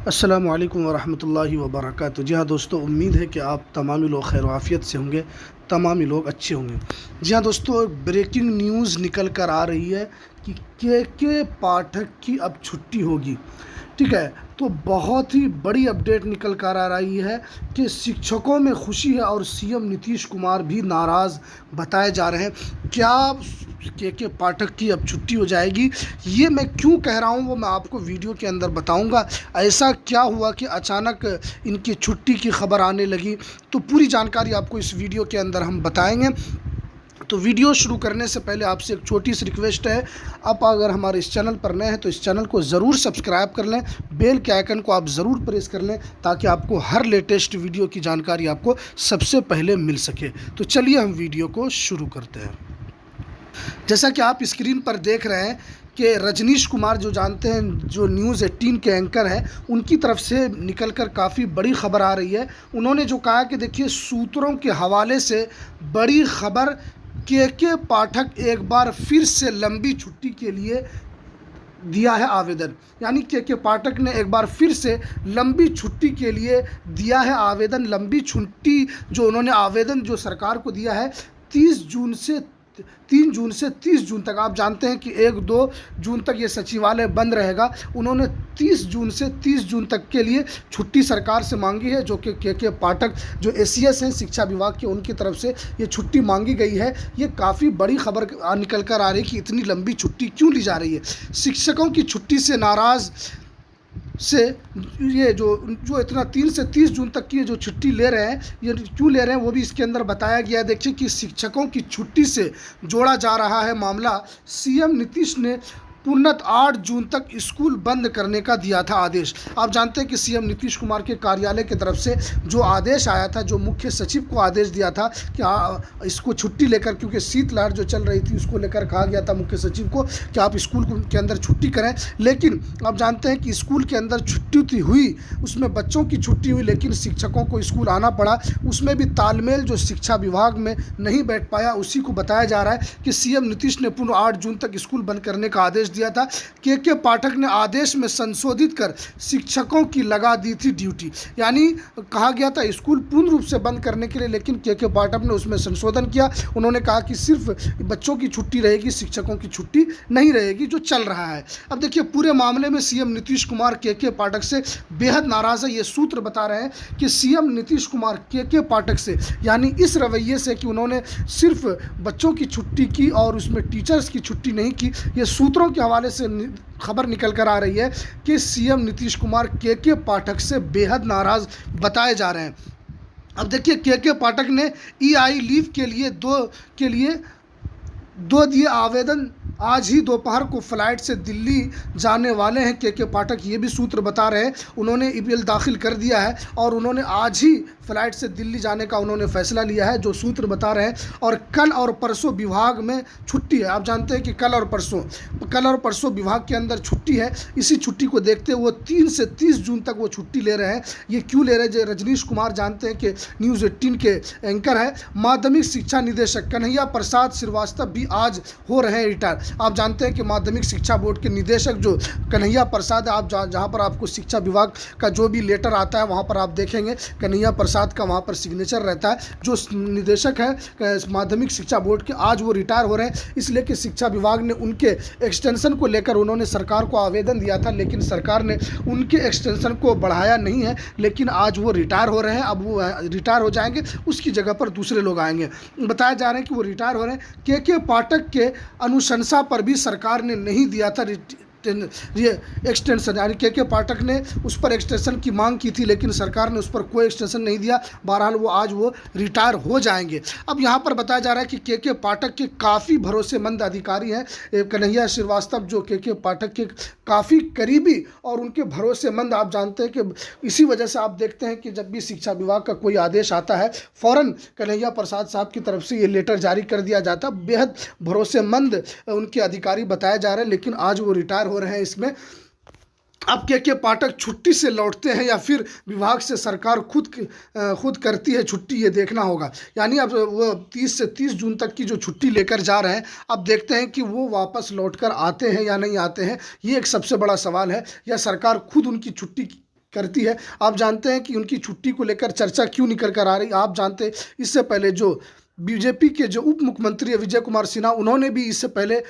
अस्सलामु अलैकुम वरहमतुल्लाहि वबरकातुहू। जी हाँ दोस्तों, उम्मीद है कि आप तमाम लोग खैर आफियत से होंगे, तमाम लोग अच्छे होंगे। जी हाँ दोस्तों, ब्रेकिंग न्यूज़ निकल कर आ रही है कि के पाठक की अब छुट्टी होगी। ठीक है, तो बहुत ही बड़ी अपडेट निकल कर आ रही है कि शिक्षकों में खुशी है और सीएम नीतीश कुमार भी नाराज़ बताए जा रहे हैं। क्या के पाठक की अब छुट्टी हो जाएगी? ये मैं क्यों कह रहा हूँ वो मैं आपको वीडियो के अंदर बताऊँगा। ऐसा क्या हुआ कि अचानक इनकी छुट्टी की खबर आने लगी, तो पूरी जानकारी आपको इस वीडियो के अंदर हम बताएंगे। तो वीडियो शुरू करने से पहले आपसे एक छोटी सी रिक्वेस्ट है, आप अगर हमारे इस चैनल पर नए हैं तो इस चैनल को ज़रूर सब्सक्राइब कर लें, बेल के आइकन को आप ज़रूर प्रेस कर लें ताकि आपको हर लेटेस्ट वीडियो की जानकारी आपको सबसे पहले मिल सके। तो चलिए हम वीडियो को शुरू करते हैं। जैसा कि आप स्क्रीन पर देख रहे हैं कि रजनीश कुमार, जो जानते हैं, जो न्यूज़ 18 के एंकर हैं, उनकी तरफ से निकलकर काफ़ी बड़ी खबर आ रही है। उन्होंने जो कहा कि देखिए, सूत्रों के हवाले से बड़ी खबर, के पाठक एक बार फिर से लंबी छुट्टी के लिए दिया है आवेदन। यानी के पाठक ने एक बार फिर से लंबी छुट्टी के लिए दिया है आवेदन। लंबी छुट्टी जो उन्होंने आवेदन जो सरकार को दिया है, 30 जून से 3 जून से 30 जून तक। आप जानते हैं कि 1-2 जून तक ये सचिवालय बंद रहेगा। उन्होंने 30 जून से 30 जून तक के लिए छुट्टी सरकार से मांगी है, जो कि के पाठक जो एसीएस हैं शिक्षा विभाग के, उनकी तरफ से ये छुट्टी मांगी गई है। ये काफ़ी बड़ी खबर निकल कर आ रही है कि इतनी लंबी छुट्टी क्यों ली जा रही है। शिक्षकों की छुट्टी से नाराज़ से ये जो इतना 3 से 30 जून तक की जो छुट्टी ले रहे हैं, ये क्यों ले रहे हैं वो भी इसके अंदर बताया गया है। देखिए कि शिक्षकों की छुट्टी से जोड़ा जा रहा है मामला। सीएम नीतीश ने पूर्णतः 8 जून तक स्कूल बंद करने का दिया था आदेश। आप जानते हैं कि सीएम नीतीश कुमार के कार्यालय की तरफ से जो आदेश आया था, जो मुख्य सचिव को आदेश दिया था कि इसको छुट्टी लेकर, क्योंकि शीतलहर जो चल रही थी उसको लेकर कहा गया था मुख्य सचिव को कि आप स्कूल के अंदर छुट्टी करें। लेकिन आप जानते हैं कि स्कूल के अंदर छुट्टी हुई, उसमें बच्चों की छुट्टी हुई, लेकिन शिक्षकों को स्कूल आना पड़ा। उसमें भी तालमेल जो शिक्षा विभाग में नहीं बैठ पाया, उसी को बताया जा रहा है कि सीएम नीतीश ने पूर्ण 8 जून तक स्कूल बंद करने का आदेश दिया था। के पाठक ने आदेश में संशोधित कर शिक्षकों की लगा दी थी ड्यूटी। यानी कहा गया था स्कूल पूर्ण रूप से बंद करने के लिए, लेकिन के पाठक ने उसमें संशोधन किया। उन्होंने कहा कि सिर्फ बच्चों की छुट्टी रहेगी, शिक्षकों की छुट्टी नहीं रहेगी, जो चल रहा है। अब देखिए, पूरे मामले में सीएम नीतीश कुमार के पाठक से बेहद नाराज़ है। ये सूत्र बता रहे हैं कि सीएम नीतीश कुमार के पाठक से, यानी इस रवैये से कि उन्होंने सिर्फ बच्चों की छुट्टी की और उसमें टीचर्स की छुट्टी नहीं की, ये सूत्रों के हवाले से खबर निकल कर आ रही है कि सीएम नीतीश कुमार के पाठक से बेहद नाराज़ बताए जा रहे हैं। अब देखिए, के पाठक ने ईआई लीव के लिए दो दिए आवेदन। आज ही दोपहर को फ्लाइट से दिल्ली जाने वाले हैं के पाठक, ये भी सूत्र बता रहे हैं। उन्होंने ईमेल दाखिल कर दिया है और उन्होंने आज ही फ्लाइट से दिल्ली जाने का उन्होंने फैसला लिया है, जो सूत्र बता रहे हैं। और कल और परसों विभाग में छुट्टी है। आप जानते हैं कि कल और परसों विभाग के अंदर छुट्टी है। इसी छुट्टी को देखते हुए वो 3 से 30 जून तक वो छुट्टी ले रहे हैं। ये क्यों ले रहे हैं? रजनीश कुमार, जानते हैं कि न्यूज़ 18 के एंकर है। माध्यमिक शिक्षा निदेशक कन्हैया प्रसाद श्रीवास्तव भी आज हो रहे हैं रिटायर। आप जानते हैं कि माध्यमिक शिक्षा बोर्ड के निदेशक जो कन्हैया प्रसाद है, आप जहाँ पर आपको शिक्षा विभाग का जो भी लेटर आता है वहाँ पर आप देखेंगे कन्हैया प्रसाद का वहाँ पर सिग्नेचर रहता है। जो निदेशक है माध्यमिक शिक्षा बोर्ड के, आज वो रिटायर हो रहे हैं। इसलिए कि शिक्षा विभाग ने उनके एक्सटेंशन को लेकर उन्होंने सरकार को आवेदन दिया था, लेकिन सरकार ने उनके एक्सटेंशन को बढ़ाया नहीं है। लेकिन आज वो रिटायर हो रहे हैं। अब वो रिटायर हो जाएंगे, उसकी जगह पर दूसरे लोग आएंगे। बताया जा रहा है कि वो रिटायर हो रहे हैं। के पाठक के अनुशंसा पर भी सरकार ने नहीं दिया था ये एक्सटेंशन, यानी के पाठक ने उस पर एक्सटेंशन की मांग की थी, लेकिन सरकार ने उस पर कोई एक्सटेंशन नहीं दिया। बहरहाल वो आज वो रिटायर हो जाएंगे। अब यहाँ पर बताया जा रहा है कि के पाठक के काफ़ी भरोसेमंद अधिकारी हैं कन्हैया श्रीवास्तव, जो के पाठक के काफ़ी करीबी और उनके भरोसेमंद। आप जानते हैं कि इसी वजह से आप देखते हैं कि जब भी शिक्षा विभाग का कोई आदेश आता है, फ़ौरन कन्हैया प्रसाद साहब की तरफ से ये लेटर जारी कर दिया जाता। बेहद भरोसेमंद उनके अधिकारी बताए जा रहे हैं, लेकिन आज वो रिटायर हो रहे हैं। इसमें अब के पाठक छुट्टी से लौटते हैं या फिर विभाग से सरकार खुद करती है छुट्टी, ये देखना होगा। यानी अब वो 30 से 30 जून तक की जो छुट्टी लेकर जा रहे हैं, अब देखते हैं कि वो वापस लौटकर आते हैं या नहीं आते हैं। ये एक सबसे बड़ा सवाल है, या सरकार खुद उनकी छुट्टी करती है। आप जानते हैं कि उनकी छुट्टी को लेकर चर्चा क्यों निकल कर आ रही। आप जानते हैं इससे पहले जो बीजेपी के जो उप मुख्यमंत्री है विजय कुमार सिन्हा, उन्होंने भी इससे पहले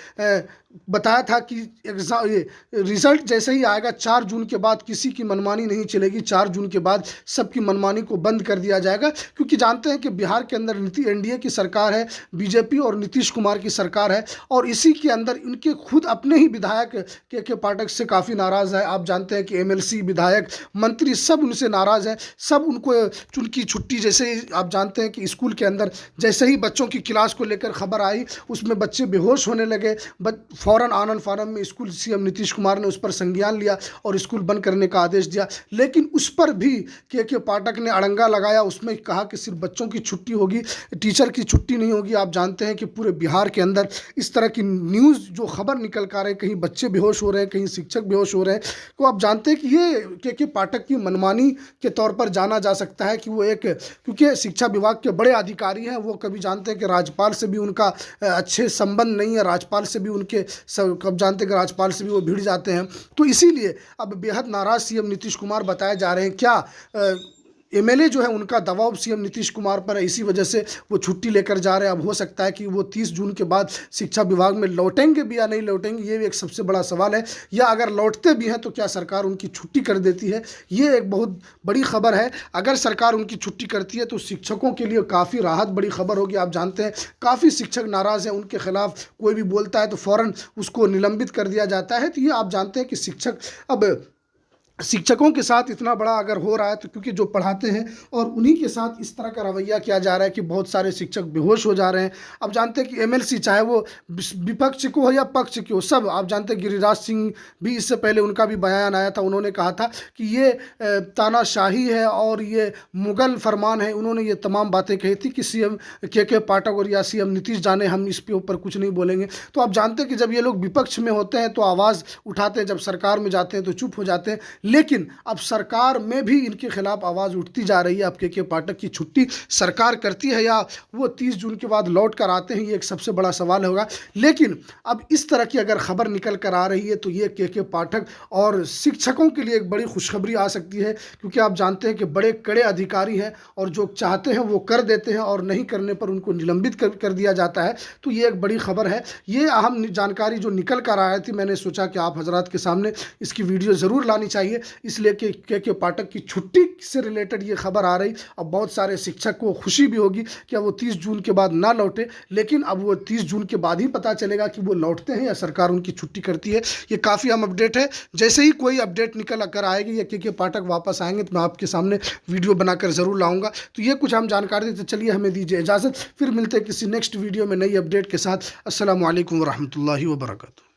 बताया था कि एग्ज़ाम ये रिज़ल्ट जैसे ही आएगा 4 जून के बाद किसी की मनमानी नहीं चलेगी। 4 जून के बाद सबकी मनमानी को बंद कर दिया जाएगा, क्योंकि जानते हैं कि बिहार के अंदर एनडीए की सरकार है, बीजेपी और नीतीश कुमार की सरकार है, और इसी के अंदर इनके खुद अपने ही विधायक के पाठक से काफ़ी नाराज़ है। आप जानते हैं कि एमएलसी, विधायक, मंत्री सब उनसे नाराज़ हैं। सब उनको उनकी छुट्टी, जैसे ही आप जानते हैं कि स्कूल के अंदर जैसे ही बच्चों की क्लास को लेकर खबर आई, उसमें बच्चे बेहोश होने लगे, फ़ौरन आनन फानन में स्कूल सीएम नीतीश कुमार ने उस पर संज्ञान लिया और स्कूल बंद करने का आदेश दिया। लेकिन उस पर भी के पाठक ने अड़ंगा लगाया, उसमें कहा कि सिर्फ बच्चों की छुट्टी होगी, टीचर की छुट्टी नहीं होगी। आप जानते हैं कि पूरे बिहार के अंदर इस तरह की न्यूज़ जो खबर निकल कर आ रहे हैं, कहीं बच्चे बेहोश हो रहे हैं, कहीं शिक्षक बेहोश हो रहे हैं, तो आप जानते हैं कि ये के पाठक की मनमानी के तौर पर जाना जा सकता है कि वो एक, क्योंकि शिक्षा विभाग के बड़े अधिकारी हैं, वो कभी जानते हैं कि राज्यपाल से भी उनका अच्छे संबंध नहीं है, राज्यपाल से भी उनके कब जानते हैं कि राज्यपाल से भी वो भिड़ जाते हैं। तो इसीलिए अब बेहद नाराज़ सीएम नीतीश कुमार बताए जा रहे हैं। क्या एमएलए जो है उनका दबाव सीएम नीतीश कुमार पर है, इसी वजह से वो छुट्टी लेकर जा रहे हैं। अब हो सकता है कि वो 30 जून के बाद शिक्षा विभाग में लौटेंगे भी या नहीं लौटेंगे, ये भी एक सबसे बड़ा सवाल है। या अगर लौटते भी हैं तो क्या सरकार उनकी छुट्टी कर देती है, ये एक बहुत बड़ी खबर है। अगर सरकार उनकी छुट्टी करती है तो शिक्षकों के लिए काफ़ी राहत बड़ी खबर होगी। आप जानते हैं काफ़ी शिक्षक नाराज़ हैं, उनके खिलाफ कोई भी बोलता है तो फ़ौरन उसको निलंबित कर दिया जाता है। तो ये आप जानते हैं कि शिक्षकों के साथ इतना बड़ा अगर हो रहा है तो क्योंकि जो पढ़ाते हैं और उन्हीं के साथ इस तरह का रवैया किया जा रहा है कि बहुत सारे शिक्षक बेहोश हो जा रहे हैं। आप जानते हैं कि एमएलसी चाहे वो विपक्ष को हो या पक्ष के हो, सब आप जानते हैं गिरिराज सिंह भी इससे पहले उनका भी बयान आया था, उन्होंने कहा था कि ये तानाशाही है और ये मुगल फरमान है। उन्होंने ये तमाम बातें कही थी कि सीएम के पाठक और या सीएम नीतीश जाने, हम इस पे ऊपर कुछ नहीं बोलेंगे। तो आप जानते हैं कि जब ये लोग विपक्ष में होते हैं तो आवाज़ उठाते हैं, जब सरकार में जाते हैं तो चुप हो जाते हैं। लेकिन अब सरकार में भी इनके खिलाफ आवाज़ उठती जा रही है। अब के पाठक की छुट्टी सरकार करती है या वो 30 जून के बाद लौट कर आते हैं, ये एक सबसे बड़ा सवाल होगा। लेकिन अब इस तरह की अगर खबर निकल कर आ रही है तो ये के पाठक और शिक्षकों के लिए एक बड़ी खुशखबरी आ सकती है, क्योंकि आप जानते हैं कि बड़े कड़े अधिकारी हैं और जो चाहते हैं वो कर देते हैं और नहीं करने पर उनको निलंबित कर दिया जाता है। तो ये एक बड़ी खबर है, ये अहम जानकारी जो निकल कर आ रही थी, मैंने सोचा कि आप हजरात के सामने इसकी वीडियो ज़रूर लानी चाहिए, इसलिए कि के पाठक की छुट्टी से रिलेटेड ये खबर आ रही। अब बहुत सारे शिक्षक को खुशी भी होगी कि अब वो 30 जून के बाद ना लौटे, लेकिन अब वो 30 जून के बाद ही पता चलेगा कि वो लौटते हैं या सरकार उनकी छुट्टी करती है। ये काफ़ी अहम अपडेट है। जैसे ही कोई अपडेट निकल कर आएगी या के पाठक वापस आएंगे तो मैं आपके सामने वीडियो बनाकर ज़रूर लाऊंगा। तो ये कुछ हम जानकारी देते, चलिए हमें दीजिए इजाज़त, फिर मिलते हैं किसी नेक्स्ट वीडियो में नई अपडेट के साथ। अस्सलामु अलैकुम वरहमतुल्लाहि वबरकातुहू।